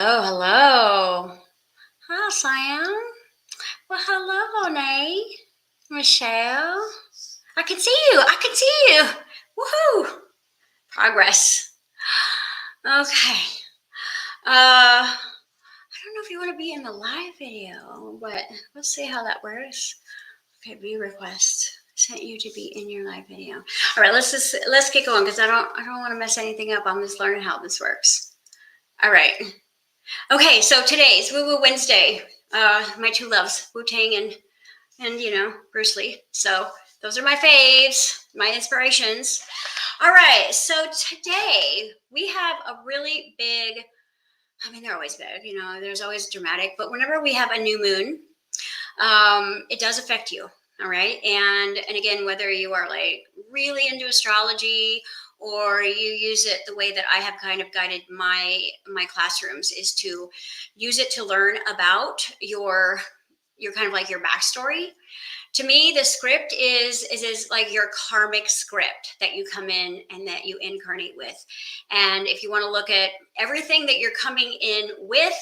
Oh, hello. Hi, Sam. Well, hello, Monet. Michelle. I can see you. I can see you. Woohoo. Progress. Okay. I don't know if you want to be in the live video, but let's see how that works. Okay, view request. Sent you to be in your live video. All right, let's get going because I don't want to mess anything up. I'm just learning how this works. All right. Okay, so today's Woo Woo Wednesday. My two loves, Wu-Tang and Bruce Lee. So those are my faves, my inspirations. All right, so today we have a really big, they're always big, there's always dramatic, but whenever we have a new moon, it does affect you. All right. And again, whether you are like really into astrology or you use it the way that I have kind of guided my classrooms is to use it to learn about your kind of like your backstory. To me, the script is like your karmic script that you come in and that you incarnate with. And if you want to look at everything that you're coming in with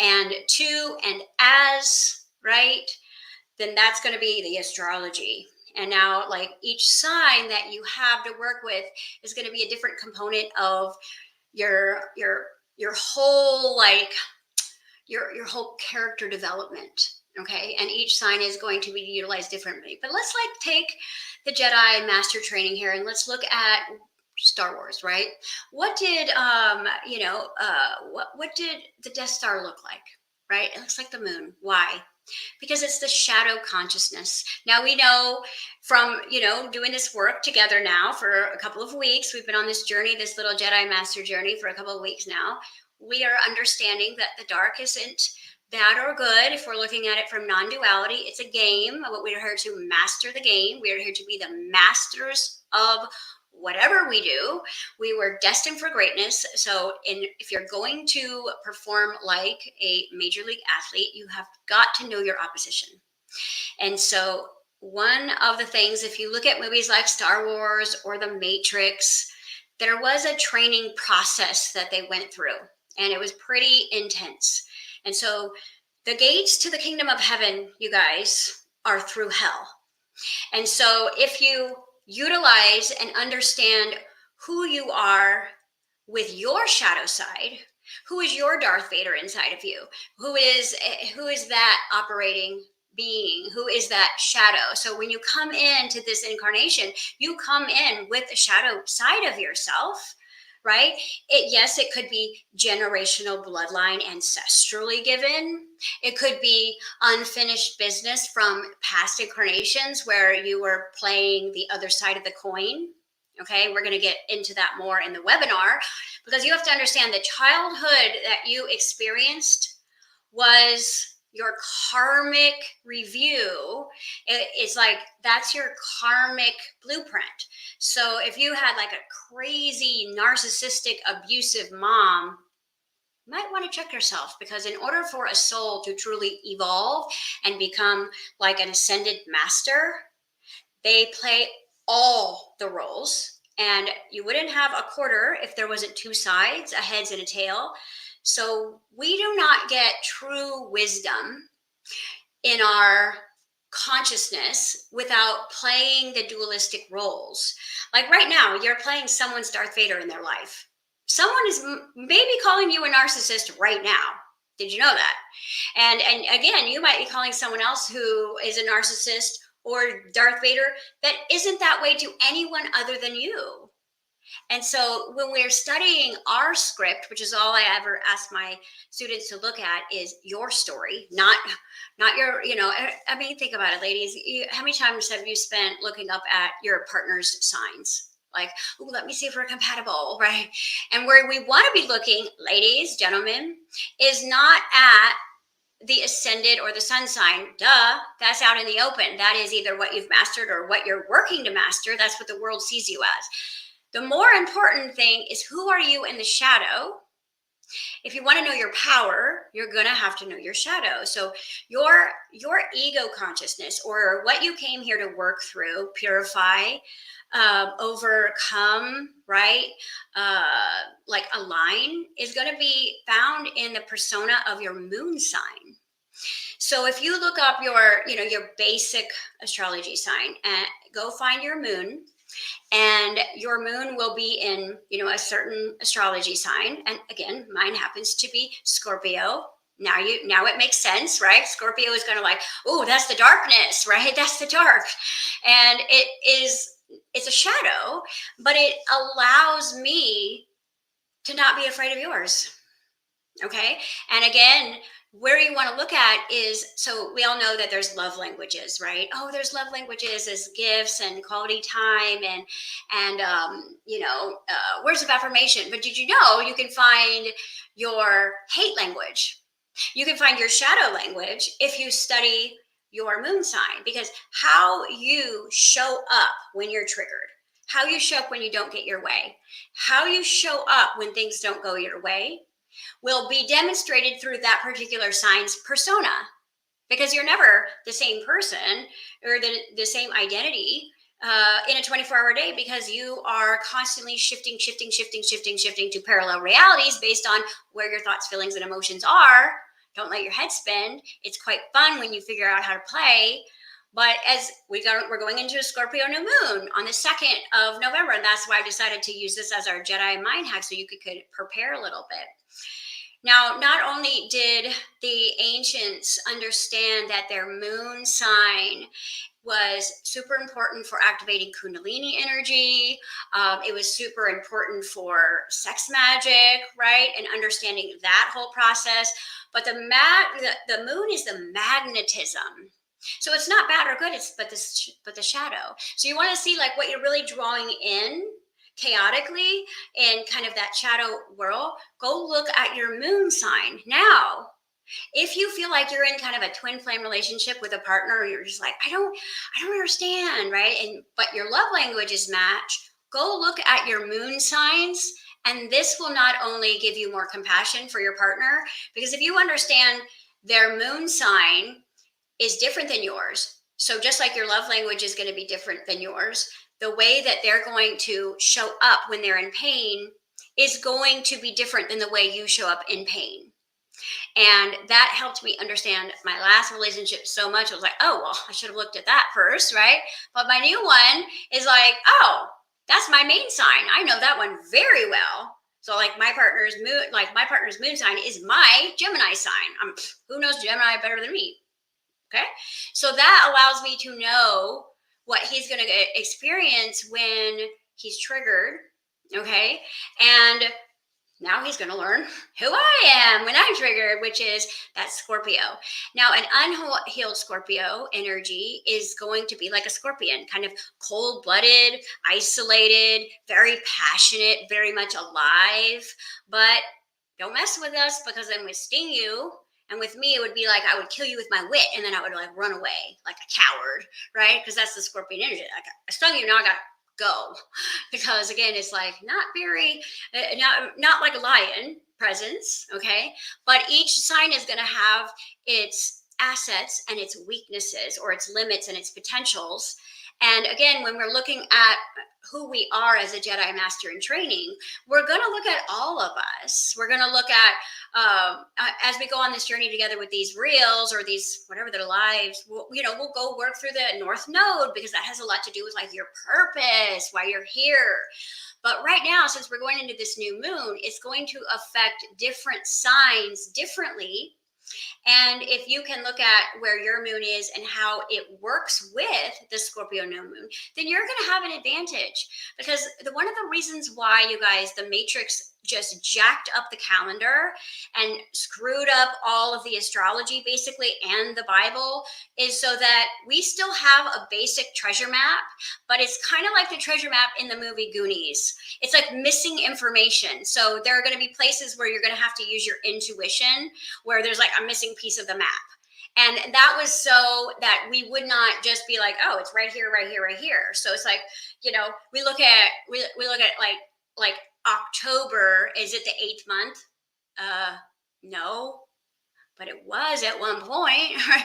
and to and as, right, then that's going to be the astrology. And now, like, each sign that you have to work with is going to be a different component of your whole, like, your whole character development. Okay, and each sign is going to be utilized differently. But let's like take the Jedi Master training here and let's look at Star Wars, right? What did what did the Death Star look like? Right, it looks like the moon. Why? Because it's the shadow consciousness. Now we know from, doing this work together now for a couple of weeks, we've been on this journey, this little Jedi Master journey for a couple of weeks now. We are understanding that the dark isn't bad or good. If we're looking at it from non-duality, it's a game. What we're here to master the game. We are here to be the masters of whatever we do. We were destined for greatness. So if you're going to perform like a major league athlete, you have got to know your opposition. And so one of the things, if you look at movies like Star Wars or The Matrix, there was a training process that they went through, and it was pretty intense. And so the gates to the kingdom of heaven, you guys, are through hell. And so if you utilize and understand who you are with your shadow side, who is your Darth Vader inside of you, who is that operating being, who is that shadow. So when you come into this incarnation, you come in with the shadow side of yourself, right? Yes, it could be generational bloodline, ancestrally given. It could be unfinished business from past incarnations where you were playing the other side of the coin. Okay, we're going to get into that more in the webinar, because you have to understand the childhood that you experienced was your karmic review. It's like that's your karmic blueprint. So if you had like a crazy narcissistic abusive mom, you might want to check yourself, because in order for a soul to truly evolve and become like an ascended master, they play all the roles, and you wouldn't have a quarter if there wasn't two sides, a heads and a tail. So we do not get true wisdom in our consciousness without playing the dualistic roles. Like right now, you're playing someone's Darth Vader in their life. Someone is maybe calling you a narcissist right now. Did you know that? And again, you might be calling someone else who is a narcissist or Darth Vader that isn't that way to anyone other than you. And so when we're studying our script, which is all I ever ask my students to look at, is your story, not your, think about it, ladies. How many times have you spent looking up at your partner's signs? Like, oh, let me see if we're compatible, right? And where we want to be looking, ladies, gentlemen, is not at the ascended or the sun sign. Duh, that's out in the open. That is either what you've mastered or what you're working to master. That's what the world sees you as. The more important thing is, who are you in the shadow? If you want to know your power, you're going to have to know your shadow. So your ego consciousness, or what you came here to work through, purify, overcome, right? Like align is going to be found in the persona of your moon sign. So if you look up your basic astrology sign and go find your moon, and your moon will be in, a certain astrology sign. And again, mine happens to be Scorpio. Now it makes sense, right? Scorpio is going to like, oh, that's the darkness, right? That's the dark. And it's a shadow, but it allows me to not be afraid of yours. Okay. And again, where you want to look at is, so we all know that there's love languages, right? Oh, there's love languages as gifts and quality time and words of affirmation. But did you know you can find your hate language? You can find your shadow language if you study your moon sign, because how you show up when you're triggered, how you show up when you don't get your way, how you show up when things don't go your way, will be demonstrated through that particular sign's persona, because you're never the same person or the same identity in a 24-hour day, because you are constantly shifting to parallel realities based on where your thoughts, feelings, and emotions are. Don't let your head spin. It's quite fun when you figure out how to play. But as we're going into a Scorpio new moon on the 2nd of November, and that's why I decided to use this as our Jedi Mind hack, so you could prepare a little bit. Now, not only did the ancients understand that their moon sign was super important for activating Kundalini energy, it was super important for sex magic, right? And understanding that whole process. But the moon is the magnetism. So it's not bad or good, but the shadow. So you want to see like what you're really drawing in chaotically in kind of that shadow world. Go look at your moon sign. Now, if you feel like you're in kind of a twin flame relationship with a partner, or you're just like, I don't understand, right? But your love languages match, go look at your moon signs. And this will not only give you more compassion for your partner, because if you understand their moon sign is different than yours, so just like your love language is going to be different than yours, the way that they're going to show up when they're in pain is going to be different than the way you show up in pain. And that helped me understand my last relationship so much. I was like, oh, well, I should have looked at that first, right? But my new one is like, oh, that's my main sign. I know that one very well. So like my partner's moon sign is my Gemini sign. Who knows Gemini better than me? Okay. So that allows me to know what he's going to experience when he's triggered. Okay. And now he's going to learn who I am when I'm triggered, which is that Scorpio. Now, an unhealed Scorpio energy is going to be like a scorpion, kind of cold-blooded, isolated, very passionate, very much alive. But don't mess with us, because then we sting you. And with me, it would be like I would kill you with my wit, and then I would like run away like a coward, right? Because that's the scorpion energy. Like, I stung you, now I got to go. Because again, it's like not very, not like a lion presence, okay? But each sign is going to have its assets and its weaknesses, or its limits and its potentials. And again, when we're looking at who we are as a Jedi Master in training, we're going to look at all of us. We're going to look at, as we go on this journey together with these reels or these, whatever their lives, we'll go work through the North Node, because that has a lot to do with like your purpose, why you're here. But right now, since we're going into this new moon, it's going to affect different signs differently. And if you can look at where your moon is and how it works with the Scorpio new moon, then you're going to have an advantage. Because one of the reasons why, you guys, the Matrix just jacked up the calendar and screwed up all of the astrology basically and the Bible is so that we still have a basic treasure map, but it's kind of like the treasure map in the movie Goonies. It's like missing information. So there are going to be places where you're going to have to use your intuition, where there's like a missing piece of the map. And that was so that we would not just be like, oh, it's right here, right here, right here. So it's like, we look at like October. Is it the 8th month? No. but it was at one point, right?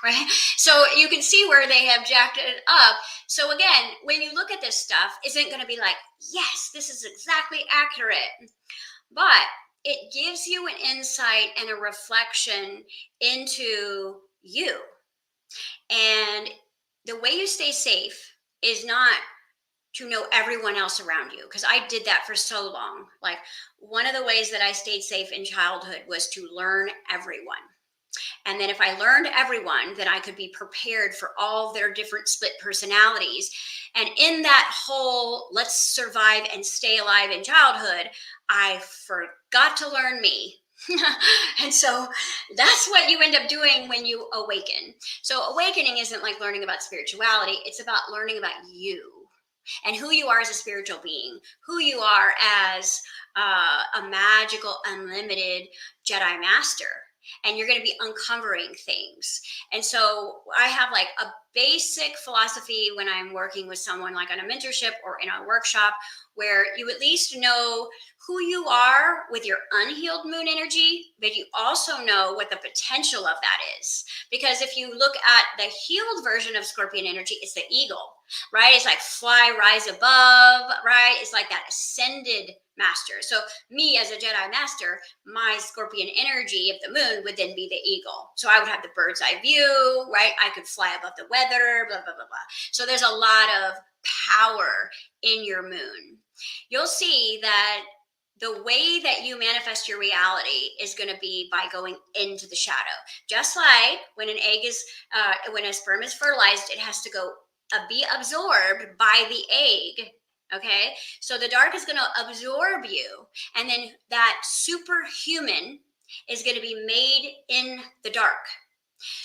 Right? So you can see where they have jacked it up. So again, when you look at this stuff, isn't going to be like, yes, this is exactly accurate, but it gives you an insight and a reflection into you. And the way you stay safe is not to know everyone else around you, because I did that for so long. Like, one of the ways that I stayed safe in childhood was to learn everyone. And then if I learned everyone, then I could be prepared for all their different split personalities. And in that whole let's survive and stay alive in childhood, I forgot to learn me. And so that's what you end up doing when you awaken. So awakening isn't like learning about spirituality. It's about learning about you and who you are as a spiritual being, who you are as a magical, unlimited Jedi master. And you're going to be uncovering things. And so I have like a basic philosophy when I'm working with someone, like on a mentorship or in a workshop, where you at least know who you are with your unhealed moon energy, but you also know what the potential of that is. Because if you look at the healed version of Scorpion energy, it's the eagle, right? It's like fly, rise above, right? It's like that ascended master. So me as a Jedi master, my Scorpion energy of the moon would then be the eagle. So I would have the bird's eye view, right? I could fly above the weather, blah, blah, blah, blah. So there's a lot of power in your moon. You'll see that the way that you manifest your reality is going to be by going into the shadow. Just like when when a sperm is fertilized, it has to go be absorbed by the egg. Okay, so the dark is going to absorb you, and then that superhuman is going to be made in the dark.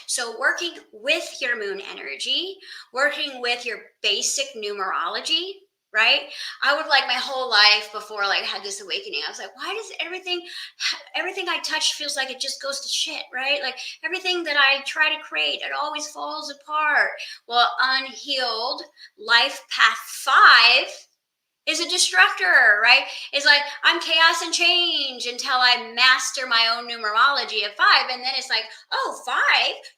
So working with your moon energy, working with your basic numerology, right? I would like my whole life before I had this awakening, I was like, why does everything I touch feels like it just goes to shit, right? Like everything that I try to create, it always falls apart. Well, unhealed life path 5 is a destructor, right? It's like I'm chaos and change until I master my own numerology of 5. And then it's like, oh, 5,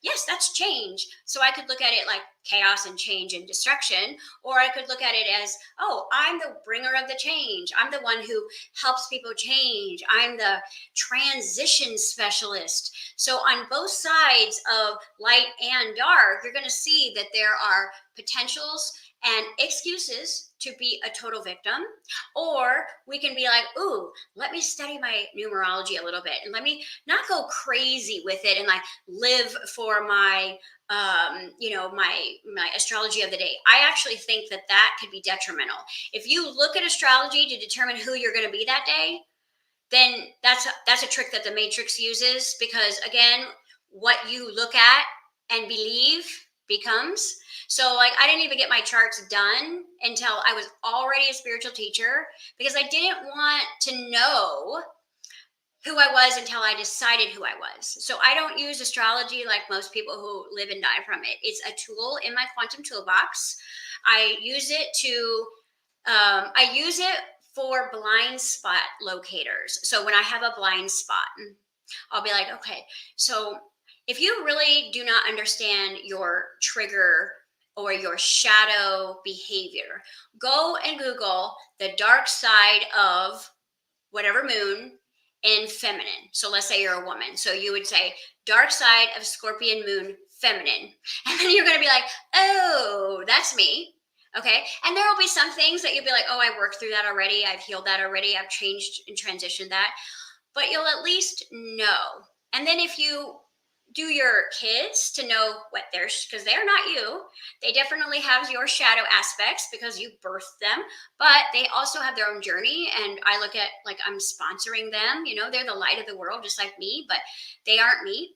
yes, that's change. So I could look at it like chaos and change and destruction, or I could look at it as, oh, I'm the bringer of the change. I'm the one who helps people change. I'm the transition specialist. So on both sides of light and dark, you're going to see that there are potentials and excuses to be a total victim, or we can be like, ooh, let me study my numerology a little bit and let me not go crazy with it and like live for my my astrology of the day. I actually think that could be detrimental. If you look at astrology to determine who you're going to be that day, then that's a trick that the Matrix uses, because again, what you look at and believe becomes. So I didn't even get my charts done until I was already a spiritual teacher, because I didn't want to know who I was until I decided who I was. So I don't use astrology like most people who live and die from it. It's a tool in my quantum toolbox. I use it for blind spot locators. So when I have a blind spot, I'll be like, okay, so if you really do not understand your trigger or your shadow behavior, go and Google the dark side of whatever moon in feminine. So let's say you're a woman. So you would say dark side of Scorpion moon feminine. And then you're going to be like, oh, that's me. Okay. And there will be some things that you'll be like, oh, I worked through that already. I've healed that already. I've changed and transitioned that. But you'll at least know. And then if you do your kids to know what because they're not you, they definitely have your shadow aspects because you birthed them, but they also have their own journey. And I look at I'm sponsoring them, they're the light of the world just like me, but they aren't me.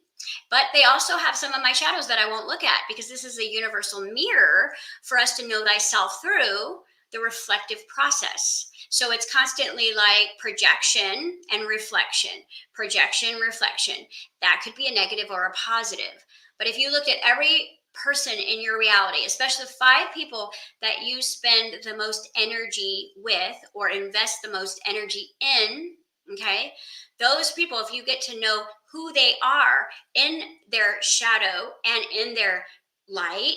But they also have some of my shadows that I won't look at, because this is a universal mirror for us to know thyself through the reflective process. So it's constantly like projection and reflection, projection, reflection. That could be a negative or a positive. But if you looked at every person in your reality, especially the 5 people that you spend the most energy with or invest the most energy in, Okay. Those people, if you get to know who they are in their shadow and in their light,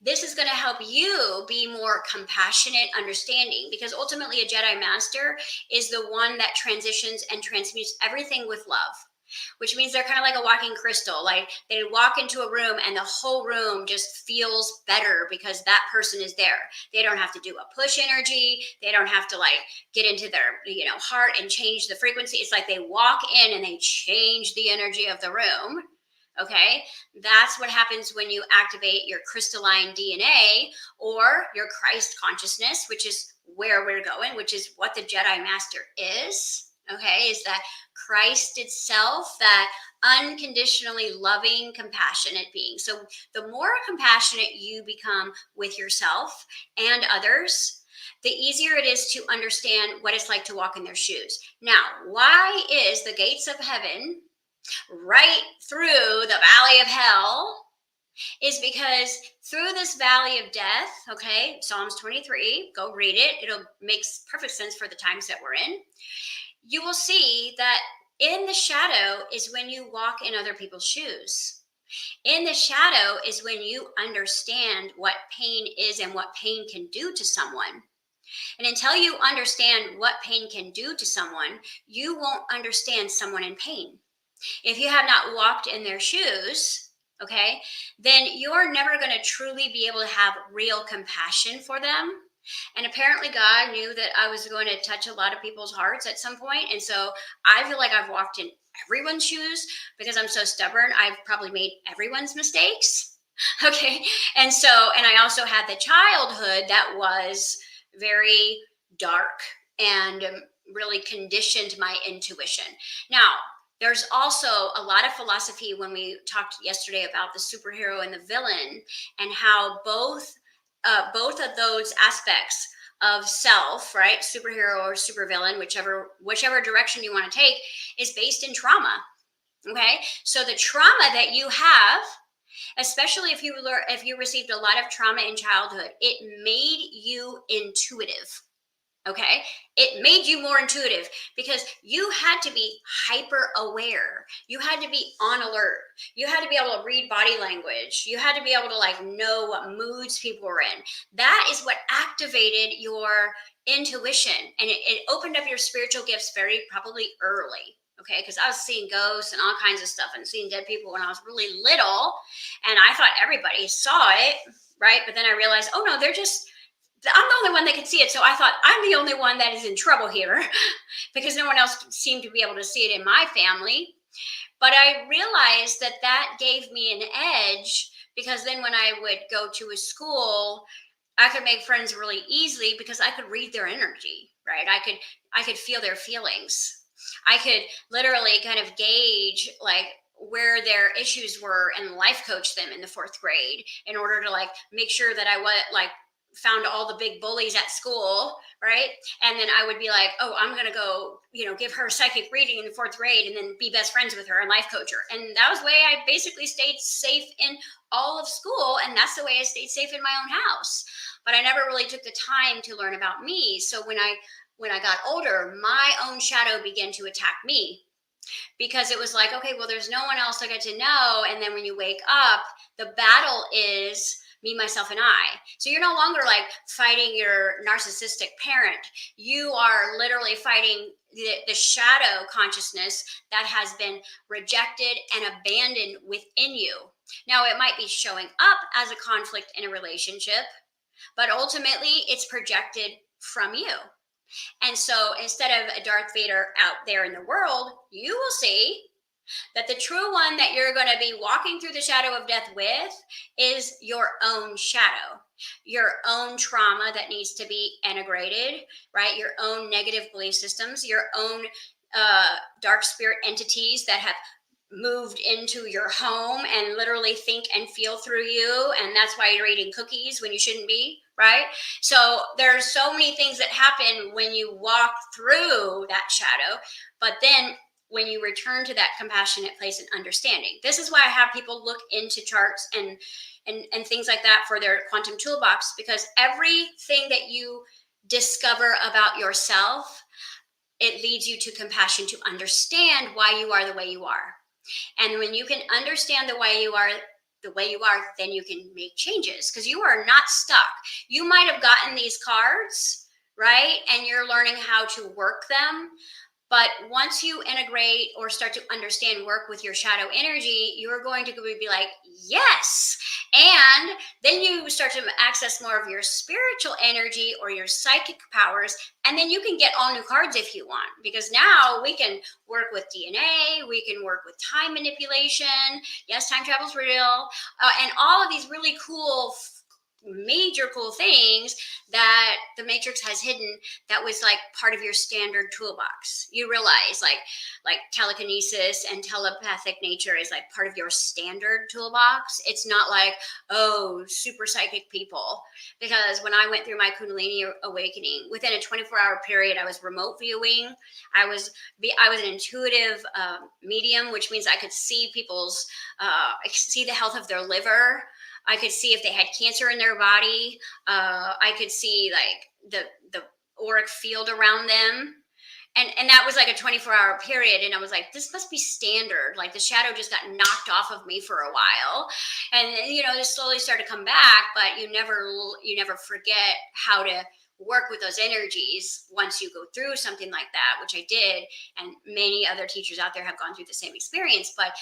this is going to help you be more compassionate, understanding, because ultimately a Jedi Master is the one that transitions and transmutes everything with love, which means they're kind of like a walking crystal. Like they walk into a room and the whole room just feels better because that person is there. They don't have to do a push energy. They don't have to like get into their, heart and change the frequency. It's like they walk in and they change the energy of the room. Okay, that's what happens when you activate your crystalline DNA or your Christ consciousness, which is where we're going, which is what the Jedi Master is. Okay, is that Christ itself, that unconditionally loving, compassionate being. So the more compassionate you become with yourself and others, the easier it is to understand what it's like to walk in their shoes. Now, why is the gates of heaven right through the valley of hell? Is because through this valley of death, okay, Psalms 23, go read it. It'll make perfect sense for the times that we're in. You will see that in the shadow is when you walk in other people's shoes. In the shadow is when you understand what pain is and what pain can do to someone. And until you understand what pain can do to someone, you won't understand someone in pain. If you have not walked in their shoes, okay, then you're never going to truly be able to have real compassion for them. And apparently God knew that I was going to touch a lot of people's hearts at some point. And so I feel like I've walked in everyone's shoes because I'm so stubborn. I've probably made everyone's mistakes. Okay. And I also had the childhood that was very dark and really conditioned my intuition. Now, there's also a lot of philosophy when we talked yesterday about the superhero and the villain, and how both of those aspects of self, right, superhero or supervillain, whichever direction you want to take, is based in trauma. Okay, so the trauma that you have, especially if you received a lot of trauma in childhood, it made you intuitive. Okay, it made you more intuitive because you had to be hyper aware. You had to be on alert. You had to be able to read body language. You had to be able to know what moods people were in. That is what activated your intuition, and it opened up your spiritual gifts very probably early. Okay, because I was seeing ghosts and all kinds of stuff and seeing dead people when I was really little, and I thought everybody saw it, right? But then I realized, oh no, I'm the only one that can see it. So I thought I'm the only one that is in trouble here because no one else seemed to be able to see it in my family. But I realized that gave me an edge because then when I would go to a school, I could make friends really easily because I could read their energy, right? I could feel their feelings. I could literally kind of gauge where their issues were and life coach them in the 4th grade in order to make sure that I was found all the big bullies at school, right? And then I would be like, oh, I'm going to go, give her a psychic reading in the 4th grade and then be best friends with her and life coach her. And that was the way I basically stayed safe in all of school. And that's the way I stayed safe in my own house. But I never really took the time to learn about me. So when I got older, my own shadow began to attack me because it was like, okay, well, there's no one else I get to know. And then when you wake up, the battle is me, myself, and I. So you're no longer fighting your narcissistic parent. You are literally fighting the shadow consciousness that has been rejected and abandoned within you. Now, it might be showing up as a conflict in a relationship, but ultimately it's projected from you. And so instead of a Darth Vader out there in the world, you will see that the true one that you're going to be walking through the shadow of death with is your own shadow, your own trauma that needs to be integrated, right? Your own negative belief systems, your own dark spirit entities that have moved into your home and literally think and feel through you. And that's why you're eating cookies when you shouldn't be, right? So there's so many things that happen when you walk through that shadow, but then when you return to that compassionate place and understanding. This is why I have people look into charts and things like that for their quantum toolbox, because everything that you discover about yourself it leads you to compassion to understand why you are the way you are. And when you can understand the way you are, then you can make changes, because you are not stuck. You might have gotten these cards, right? And you're learning how to work them. But once you integrate or start to understand work with your shadow energy, you're going to be like, yes. And then you start to access more of your spiritual energy or your psychic powers. And then you can get all new cards if you want, because now we can work with DNA, we can work with time manipulation. Yes, time travel is real. And all of these really cool major cool things that the Matrix has hidden that was like part of your standard toolbox. You realize like telekinesis and telepathic nature is like part of your standard toolbox. It's not like, oh, super psychic people. Because when I went through my Kundalini awakening, within a 24-hour period, I was remote viewing. I was an intuitive medium, which means I could see people's, see the health of their liver. I could see if they had cancer in their body. I could see like the auric field around them. And that was like a 24-hour period. And I was like, this must be standard. Like the shadow just got knocked off of me for a while. And, you know, just slowly started to come back, but you never forget how to work with those energies once you go through something like that, which I did. And many other teachers out there have gone through the same experience. But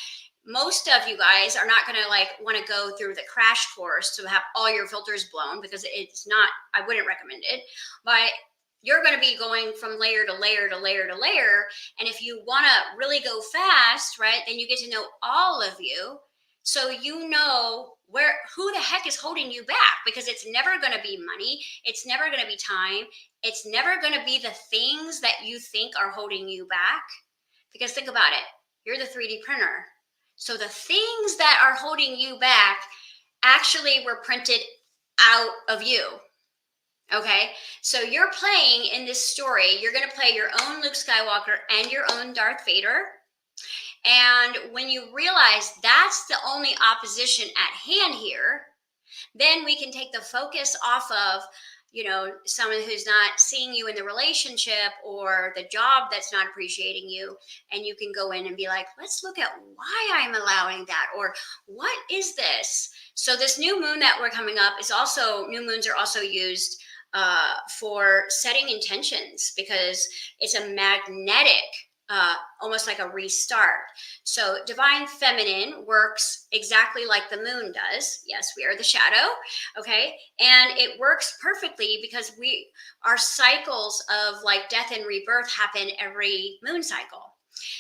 most of you guys are not going to like want to go through the crash course to have all your filters blown, because it's not, I wouldn't recommend it, but you're going to be going from layer to layer to layer to layer. And if you want to really go fast, right, then you get to know all of you. So you know who the heck is holding you back, because it's never going to be money. It's never going to be time. It's never going to be the things that you think are holding you back. Because think about it. You're the 3D printer. So the things that are holding you back actually were printed out of you. Okay, so you're playing in this story. You're going to play your own Luke Skywalker and your own Darth Vader. And when you realize that's the only opposition at hand here, then we can take the focus off of, you know, someone who's not seeing you in the relationship or the job that's not appreciating you. And you can go in and be like, let's look at why I'm allowing that, or what is this? So this new moon that we're coming up is also, new moons are also used for setting intentions, because it's a magnetic, almost like a restart. So divine feminine works exactly like the moon does. Yes, we are the shadow. Okay. And it works perfectly because our cycles of like death and rebirth happen every moon cycle.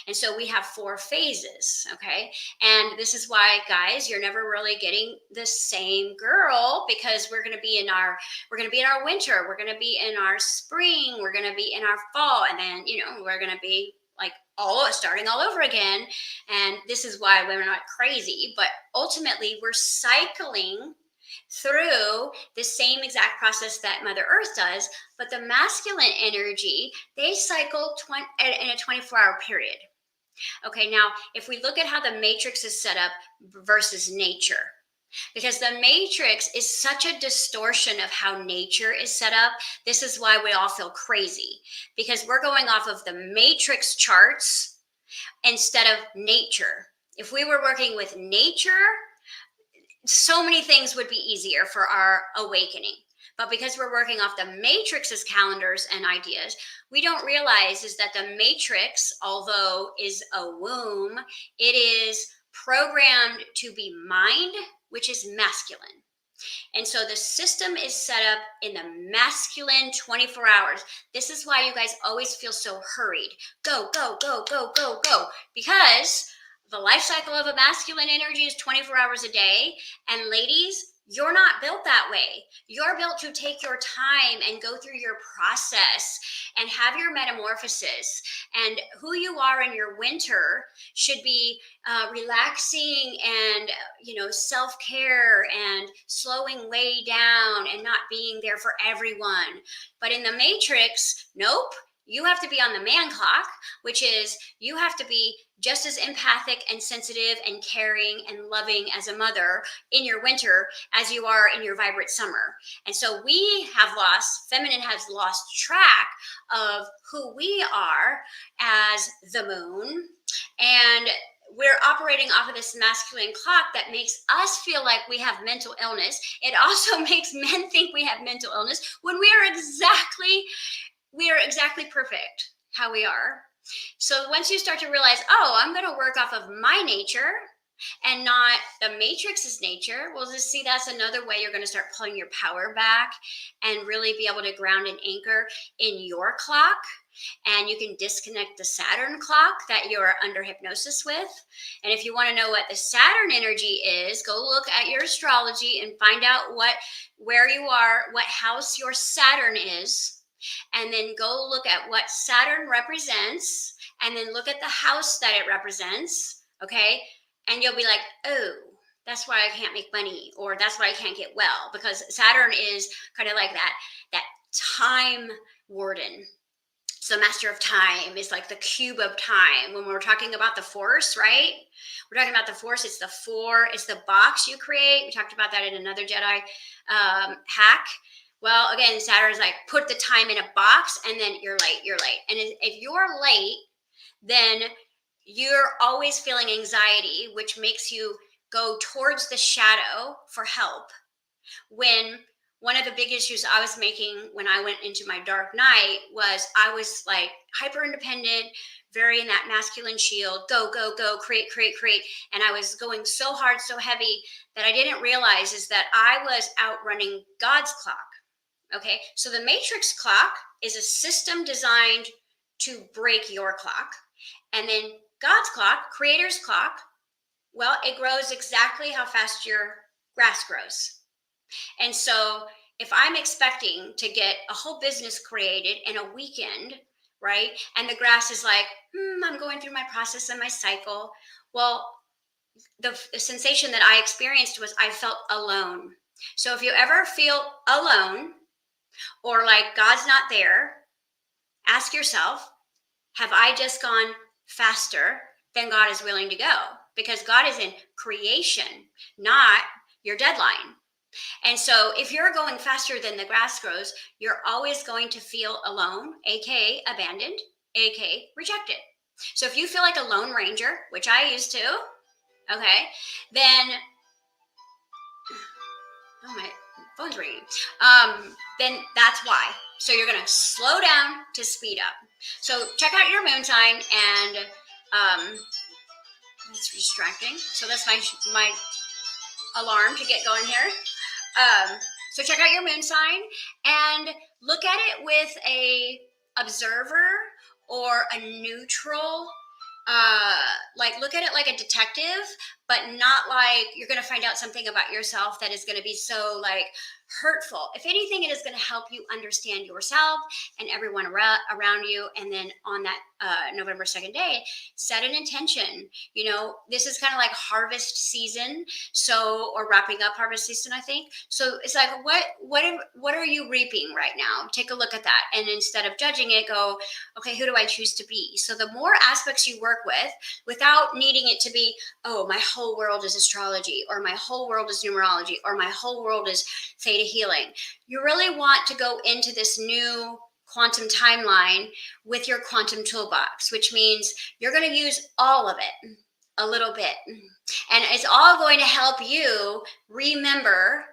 And so we have 4 phases, okay? And this is why, guys, you're never really getting the same girl, because we're going to be in our winter, we're going to be in our spring, we're going to be in our fall, and then, you know, we're going to be like starting all over again. And this is why women are not crazy, but ultimately we're cycling through the same exact process that Mother Earth does. But the masculine energy, they cycle in a 24-hour period. Okay, now if we look at how the matrix is set up versus nature, because the matrix is such a distortion of how nature is set up. This is why we all feel crazy, because we're going off of the matrix charts instead of nature. If we were working with nature, so many things would be easier for our awakening. But because we're working off the matrix's calendars and ideas, we don't realize is that the matrix, although is a womb, it is programmed to be mind, which is masculine. And so the system is set up in the masculine 24 hours. This is why you guys always feel so hurried. Go, go, go, go, go, go. Because the life cycle of a masculine energy is 24 hours a day. And ladies, you're not built that way. You're built to take your time and go through your process and have your metamorphosis. And who you are in your winter should be relaxing and, you know, self-care and slowing way down and not being there for everyone. But in the matrix, nope. You have to be on the man clock, which is you have to be just as empathic and sensitive and caring and loving as a mother in your winter as you are in your vibrant summer. And so feminine has lost track of who we are as the moon. And we're operating off of this masculine clock that makes us feel like we have mental illness. It also makes men think we have mental illness when we are exactly perfect how we are. So once you start to realize, oh, I'm going to work off of my nature and not the matrix's nature, well, just see, that's another way you're going to start pulling your power back and really be able to ground and anchor in your clock. And you can disconnect the Saturn clock that you're under hypnosis with. And if you want to know what the Saturn energy is, go look at your astrology and find out where you are, what house your Saturn is. And then go look at what Saturn represents, and then look at the house that it represents, okay? And you'll be like, oh, that's why I can't make money, or that's why I can't get well, because Saturn is kind of like that time warden. So master of time is like the cube of time. When we're talking about the force, right? We're talking about the force. It's the box you create. We talked about that in another Jedi hack. Well, again, Saturn is like, put the time in a box, and then you're late. And if you're late, then you're always feeling anxiety, which makes you go towards the shadow for help. When one of the big issues I was making when I went into my dark night was I was like hyper independent, very in that masculine shield, go, create. And I was going so hard, so heavy, that I didn't realize is that I was outrunning God's clock. Okay, so the matrix clock is a system designed to break your clock. And then God's clock, creator's clock, well, it grows exactly how fast your grass grows. And so if I'm expecting to get a whole business created in a weekend, right, and the grass is like, I'm going through my process and my cycle, well, the sensation that I experienced was I felt alone. So if you ever feel alone, or like God's not there, ask yourself, have I just gone faster than God is willing to go? Because God is in creation, not your deadline. And so if you're going faster than the grass grows, you're always going to feel alone, aka abandoned, aka rejected. So if you feel like a lone ranger, which I used to, okay, then, oh my phone's ringing, then that's why. So you're going to slow down to speed up. So check out your moon sign, and that's distracting. So that's my alarm to get going here. So check out your moon sign and look at it with a observer or a neutral, like look at it like a detective, but not like you're going to find out something about yourself that is going to be so like hurtful. If anything, it is going to help you understand yourself and everyone around you. And then on that November 2nd day, set an intention. You know, this is kind of like harvest season. So, or wrapping up harvest season, I think. So it's like, what are you reaping right now? Take a look at that. And instead of judging it, go, okay, who do I choose to be? So the more aspects you work with, without needing it to be, oh, my whole world is astrology, or my whole world is numerology, or my whole world is theta healing. You really want to go into this new quantum timeline with your quantum toolbox, which means you're going to use all of it a little bit. And it's all going to help you remember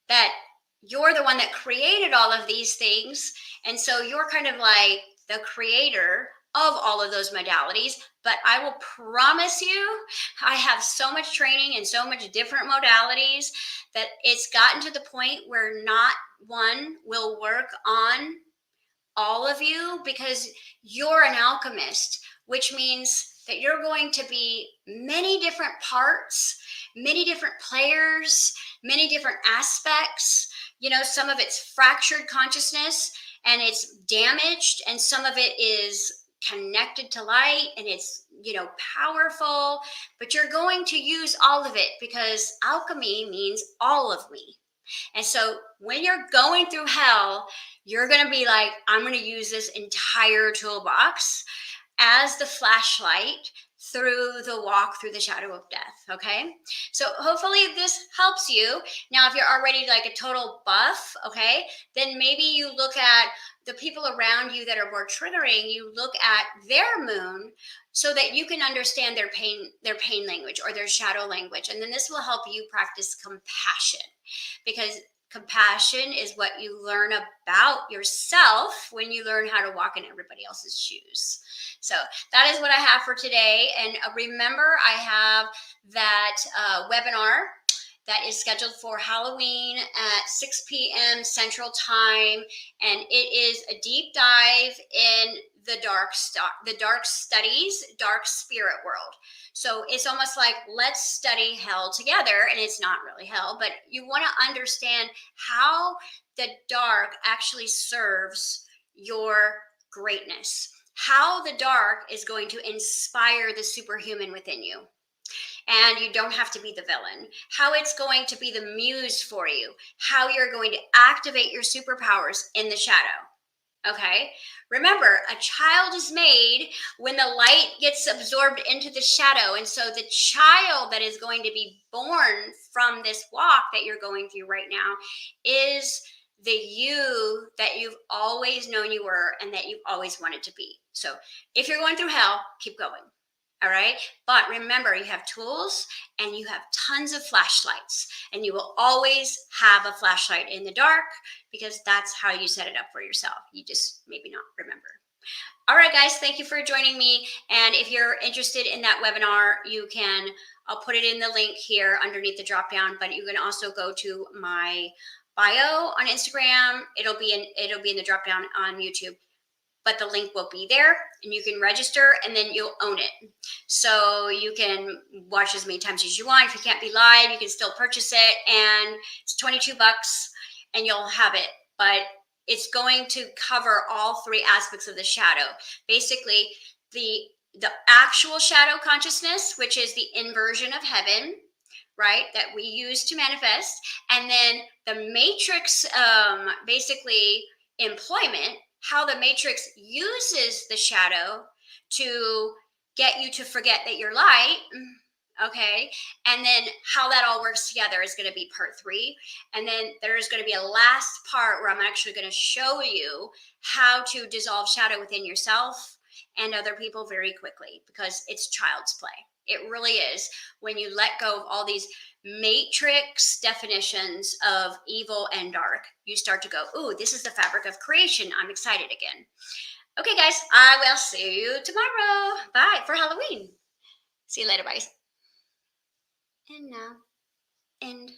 that you're the one that created all of these things. And so you're kind of like the creator of all of those modalities. But I will promise you, I have so much training and so much different modalities that it's gotten to the point where not one will work on all of you, because you're an alchemist, which means that you're going to be many different parts, many different players, many different aspects. You know, some of it's fractured consciousness and it's damaged, and some of it is connected to light and it's, you know, powerful, but you're going to use all of it, because alchemy means all of me. And so when you're going through hell, you're going to be like, I'm going to use this entire toolbox as the flashlight through the walk through the shadow of death. Okay. So hopefully this helps you. Now, if you're already like a total buff, okay, then maybe you look at the people around you that are more triggering, you look at their moon so that you can understand their pain language or their shadow language. And then this will help you practice compassion, because compassion is what you learn about yourself when you learn how to walk in everybody else's shoes. So that is what I have for today. And remember, I have that webinar that is scheduled for Halloween at 6 p.m. Central Time. And it is a deep dive in the dark studies, dark spirit world. So it's almost like, let's study hell together. And it's not really hell, but you want to understand how the dark actually serves your greatness, how the dark is going to inspire the superhuman within you. And you don't have to be the villain, how it's going to be the muse for you, how you're going to activate your superpowers in the shadow. Okay. Remember, a child is made when the light gets absorbed into the shadow. And so the child that is going to be born from this walk that you're going through right now is the you that you've always known you were and that you've always wanted to be. So if you're going through hell, keep going. All right. But remember, you have tools and you have tons of flashlights, and you will always have a flashlight in the dark because that's how you set it up for yourself. You just maybe not remember. All right, guys, thank you for joining me. And if you're interested in that webinar, I'll put it in the link here underneath the drop down, but you can also go to my bio on Instagram. It'll be in the drop down on YouTube. But the link will be there and you can register and then you'll own it. So you can watch as many times as you want. If you can't be live, you can still purchase it, and it's $22 and you'll have it. But it's going to cover all three aspects of the shadow. Basically, the actual shadow consciousness, which is the inversion of heaven, right, that we use to manifest, and then the matrix, basically employment, how the matrix uses the shadow to get you to forget that you're light. Okay. And then how that all works together is going to be part 3. And then there's going to be a last part where I'm actually going to show you how to dissolve shadow within yourself and other people very quickly, because it's child's play. It really is. When you let go of all these matrix definitions of evil and dark, you start to go, ooh, this is the fabric of creation. I'm excited again. Okay, guys, I will see you tomorrow. Bye for Halloween. See you later, bye. And now, end.